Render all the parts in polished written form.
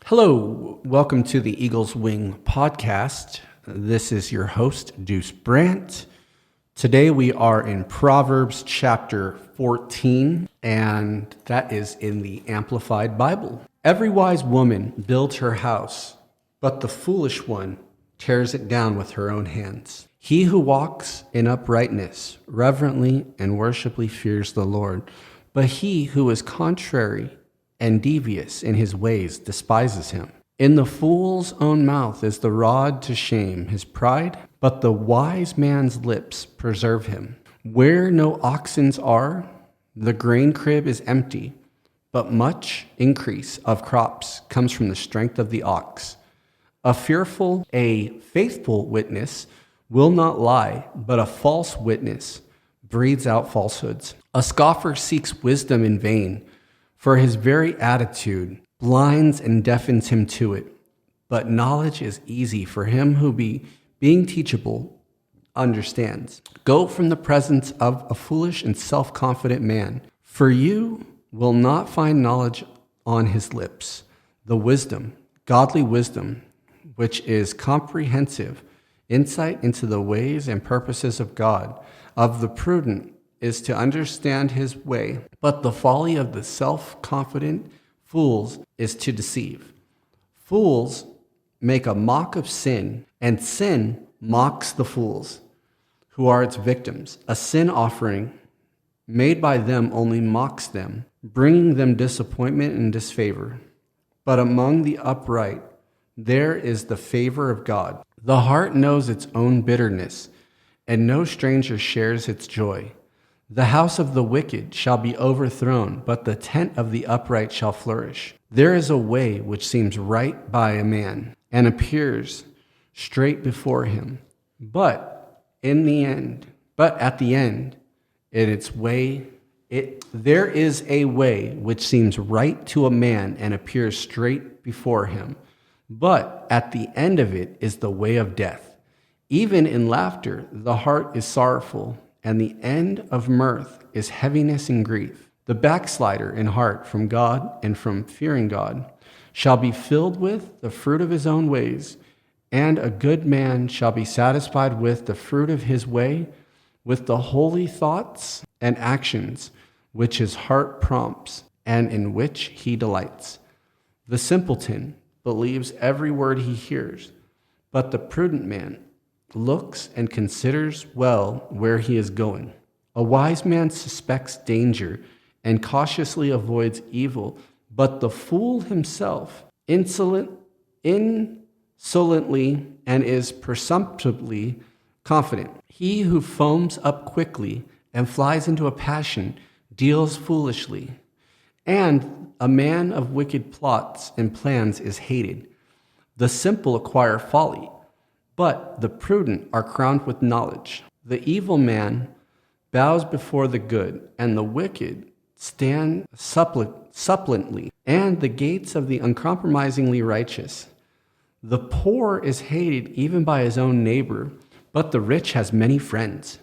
Hello, welcome to the Eagle's Wing podcast. This is your host, Deuce Brandt. Today we are in Proverbs Chapter 14, and that is in the Amplified Bible. Every wise woman builds her house, but the foolish one tears it down with her own hands. He who walks in uprightness reverently and worshipfully fears the Lord, but he who is contrary and devious in his ways despises him. In the fool's own mouth is the rod to shame his pride, but the wise man's lips preserve him. Where no oxens are, the grain crib is empty, but much increase of crops comes from the strength of the ox. A faithful witness will not lie, but a false witness breathes out falsehoods. A scoffer seeks wisdom in vain, for his very attitude blinds and deafens him to it. But knowledge is easy for him who being teachable understands. Go from the presence of a foolish and self-confident man, for you will not find knowledge on his lips. The wisdom, godly wisdom, which is comprehensive, insight into the ways and purposes of God, of the prudent, is to understand his way, but the folly of the self-confident fools is to deceive. Fools make a mock of sin, and sin mocks the fools, who are its victims. A sin offering made by them only mocks them, bringing them disappointment and disfavor. But among the upright there is the favor of God. The heart knows its own bitterness, and no stranger shares its joy. The house of the wicked shall be overthrown, but the tent of the upright shall flourish. There is a way which seems right by a man, and appears straight before him. But at the end, there is a way which seems right to a man and appears straight before him. But at the end of it is the way of death. Even in laughter, the heart is sorrowful, and the end of mirth is heaviness and grief. The backslider in heart from God and from fearing God shall be filled with the fruit of his own ways, and a good man shall be satisfied with the fruit of his way, with the holy thoughts and actions which his heart prompts and in which he delights. The simpleton believes every word he hears, but the prudent man looks and considers well where he is going. A wise man suspects danger and cautiously avoids evil, but the fool himself insolently and is presumptively confident. He who foams up quickly and flies into a passion deals foolishly, and a man of wicked plots and plans is hated. The simple acquire folly, but the prudent are crowned with knowledge. The evil man bows before the good, and the wicked stand suppliantly, and the gates of the uncompromisingly righteous. The poor is hated even by his own neighbor, but the rich has many friends.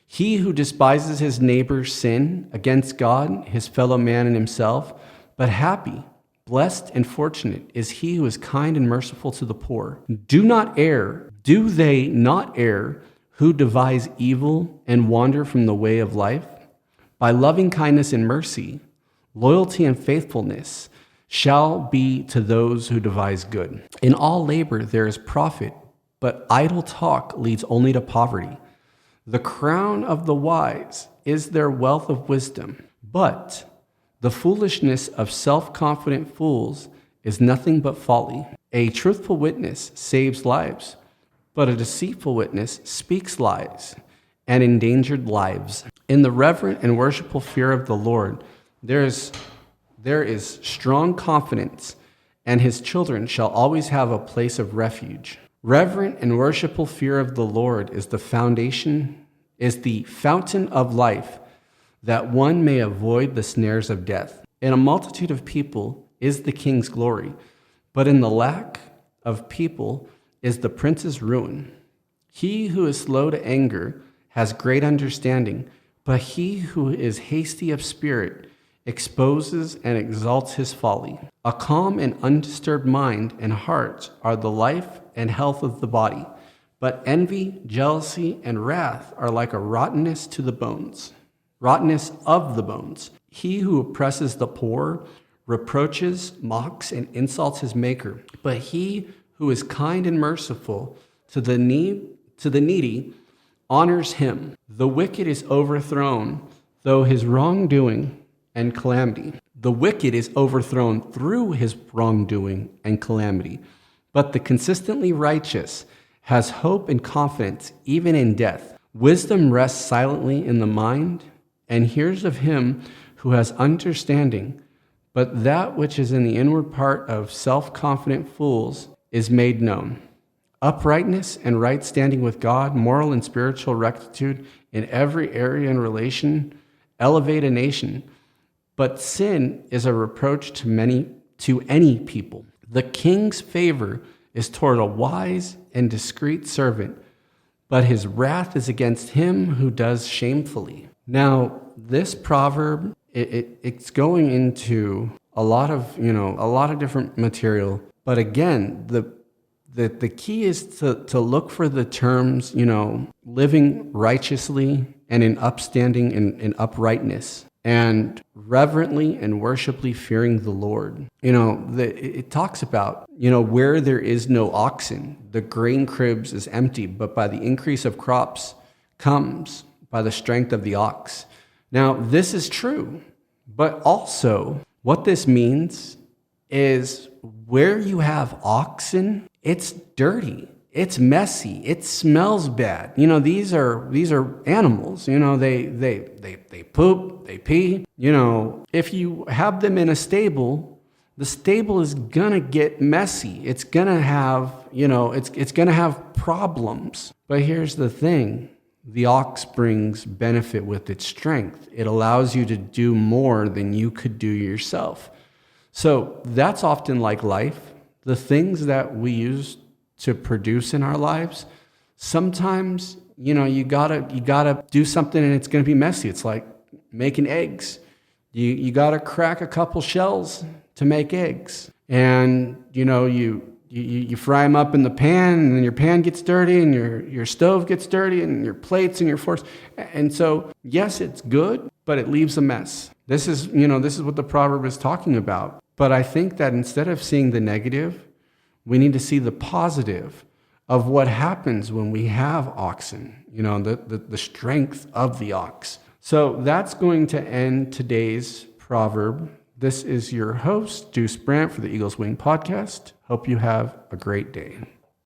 He who despises his neighbor's sin against God, his fellow man, and himself, but happy, blessed, and fortunate is he who is kind and merciful to the poor. Do they not err who devise evil and wander from the way of life? By loving kindness and mercy, loyalty and faithfulness shall be to those who devise good. In all labor there is profit, but idle talk leads only to poverty. The crown of the wise is their wealth of wisdom, but the foolishness of self-confident fools is nothing but folly. A truthful witness saves lives, but a deceitful witness speaks lies and endangered lives. In the reverent and worshipful fear of the Lord, there is strong confidence, and his children shall always have a place of refuge. Reverent and worshipful fear of the Lord is the fountain of life, that one may avoid the snares of death. In a multitude of people is the king's glory, but in the lack of people is the prince's ruin. He who is slow to anger has great understanding, but he who is hasty of spirit exposes and exalts his folly. A calm and undisturbed mind and heart are the life and health of the body. But envy, jealousy, and wrath are like a rottenness to the bones, rottenness of the bones. He who oppresses the poor reproaches, mocks, and insults his maker. But he who is kind and merciful to the needy honors him. The wicked is overthrown through his wrongdoing and calamity. The wicked is overthrown through his wrongdoing and calamity. But the consistently righteous has hope and confidence even in death. Wisdom rests silently in the mind and hears of him who has understanding. But that which is in the inward part of self-confident fools is made known. Uprightness and right standing with God, moral and spiritual rectitude in every area and relation elevate a nation. But sin is a reproach to any people. The king's favor is toward a wise and discreet servant, but his wrath is against him who does shamefully. Now, this proverb, it's going into a lot of different material. But again, the key is to look for the terms, living righteously and in upstanding and in uprightness, and reverently and worshipfully fearing the Lord. It talks about, where there is no oxen, the grain cribs is empty, but by the increase of crops comes by the strength of the ox. Now, this is true, but also what this means is where you have oxen, it's dirty. It's messy. It smells bad. These are animals. They poop, they pee. If you have them in a stable, the stable is gonna get messy. It's gonna have, it's gonna have problems. But here's the thing. The ox brings benefit with its strength. It allows you to do more than you could do yourself. So that's often like life. The things that we use to produce in our lives, sometimes, you gotta do something and it's gonna be messy. It's like making eggs. You gotta crack a couple shells to make eggs. And, you fry them up in the pan, and then your pan gets dirty, and your stove gets dirty, and your plates and your forks. And so, yes, it's good, but it leaves a mess. This is what the proverb is talking about. But I think that instead of seeing the negative, we need to see the positive of what happens when we have oxen, the strength of the ox. So that's going to end today's proverb. This is your host, Deuce Brandt, for the Eagle's Wing podcast. Hope you have a great day.